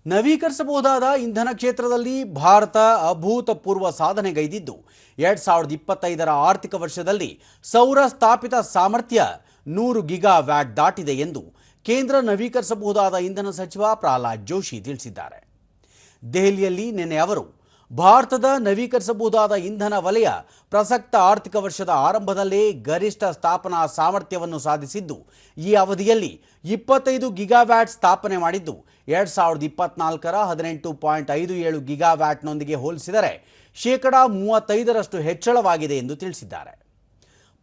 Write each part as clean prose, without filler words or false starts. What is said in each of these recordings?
ನವೀಕರಿಸಬಹುದಾದ ಇಂಧನ ಕ್ಷೇತ್ರದಲ್ಲಿ ಭಾರತ ಅಭೂತಪೂರ್ವ ಸಾಧನೆಗೈದಿದ್ದು 2025ರ ಆರ್ಥಿಕ ವರ್ಷದಲ್ಲಿ ಸೌರ ಸ್ಥಾಪಿತ ಸಾಮರ್ಥ್ಯ 100 ಗಿಗಾವ್ಯಾಟ್ ದಾಟಿದೆ ಎಂದು ಕೇಂದ್ರ ನವೀಕರಿಸಬಹುದಾದ ಇಂಧನ ಸಚಿವ ಪ್ರಹ್ಲಾದ್ ಜೋಶಿ ತಿಳಿಸಿದ್ದಾರೆ. ದೆಹಲಿಯಲ್ಲಿ ನಿನ್ನೆ ಅವರು ಭಾರತದ ನವೀಕರಿಸಬಹುದಾದ ಇಂಧನ ವಲಯ ಪ್ರಸಕ್ತ ಆರ್ಥಿಕ ವರ್ಷದ ಆರಂಭದಲ್ಲೇ ಗರಿಷ್ಠ ಸ್ಥಾಪನಾ ಸಾಮರ್ಥ್ಯವನ್ನು ಸಾಧಿಸಿದ್ದು, ಈ ಅವಧಿಯಲ್ಲಿ 25 ಗಿಗಾವ್ಯಾಟ್ ಸ್ಥಾಪನೆ ಮಾಡಿದ್ದು 2024ರ 18.57 ಗಿಗಾವ್ಯಾಟ್ನೊಂದಿಗೆ ಹೋಲಿಸಿದರೆ ಶೇಕಡಾ 35ರಷ್ಟು ಹೆಚ್ಚಳವಾಗಿದೆ ಎಂದು ತಿಳಿಸಿದ್ದಾರೆ.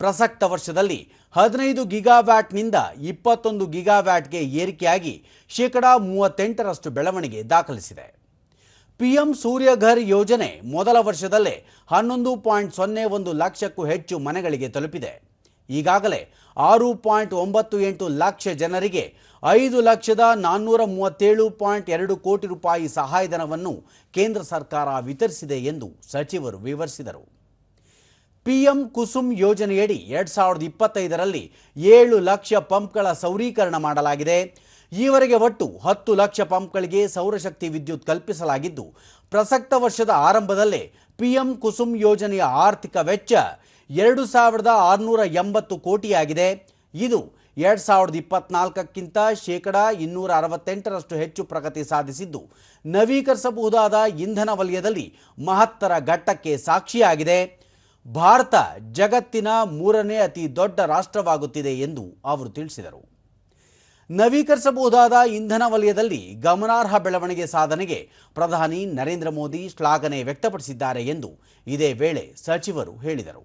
ಪ್ರಸಕ್ತ ವರ್ಷದಲ್ಲಿ 15 ಗಿಗಾವ್ಯಾಟ್ನಿಂದ 21 ಗಿಗಾವ್ಯಾಟ್ಗೆ ಏರಿಕೆಯಾಗಿ ಶೇಕಡಾ 38ರಷ್ಟು ಬೆಳವಣಿಗೆ ದಾಖಲಿಸಿದೆ. ಪಿಎಂ ಸೂರ್ಯಘರ್ ಯೋಜನೆ ಮೊದಲ ವರ್ಷದಲ್ಲೇ 11.01 ಲಕ್ಷಕ್ಕೂ ಹೆಚ್ಚು ಮನೆಗಳಿಗೆ ತಲುಪಿದೆ. ಈಗಾಗಲೇ 6.98 ಲಕ್ಷ ಜನರಿಗೆ 5,437.2 ಕೋಟಿ ರೂಪಾಯಿ ಸಹಾಯಧನವನ್ನು ಕೇಂದ್ರ ಸರ್ಕಾರ ವಿತರಿಸಿದೆ ಎಂದು ಸಚಿವರು ವಿವರಿಸಿದರು. ಪಿಎಂ ಕುಸುಮ್ ಯೋಜನೆಯಡಿ 2025ರಲ್ಲಿ 7 ಲಕ್ಷ ಪಂಪ್ಗಳ ಸೌರೀಕರಣ ಮಾಡಲಾಗಿದೆ. ಈವರೆಗೆ ಒಟ್ಟು 10 ಲಕ್ಷ ಪಂಪ್ಗಳಿಗೆ ಸೌರಶಕ್ತಿ ವಿದ್ಯುತ್ ಕಲ್ಪಿಸಲಾಗಿದ್ದು, ಪ್ರಸಕ್ತ ವರ್ಷದ ಆರಂಭದಲ್ಲೇ ಪಿಎಂ ಕುಸುಮ್ ಯೋಜನೆಯ ಆರ್ಥಿಕ ವೆಚ್ಚ 2,680 ಕೋಟಿಯಾಗಿದೆ. ಇದು 2024ಕ್ಕಿಂತ ಶೇಕಡಾ 268ರಷ್ಟು ಹೆಚ್ಚು ಪ್ರಗತಿ ಸಾಧಿಸಿದ್ದು, ನವೀಕರಿಸಬಹುದಾದ ಇಂಧನ ವಲಯದಲ್ಲಿ ಮಹತ್ತರ ಘಟ್ಟಕ್ಕೆ ಸಾಕ್ಷಿಯಾಗಿದೆ. ಭಾರತ ಜಗತ್ತಿನ 3ನೇ ಅತಿ ದೊಡ್ಡ ರಾಷ್ಟ್ರವಾಗುತ್ತಿದೆ ಎಂದು ಅವರು ತಿಳಿಸಿದರು. ನವೀಕರಿಸಬಹುದಾದ ಇಂಧನ ವಲಯದಲ್ಲಿ ಗಮನಾರ್ಹ ಬೆಳವಣಿಗೆ ಸಾಧನೆಗೆ ಪ್ರಧಾನಿ ನರೇಂದ್ರ ಮೋದಿ ಶ್ಲಾಘನೆ ವ್ಯಕ್ತಪಡಿಸಿದ್ದಾರೆ ಎಂದು ಇದೇ ವೇಳೆ ಸಚಿವರು ಹೇಳಿದರು.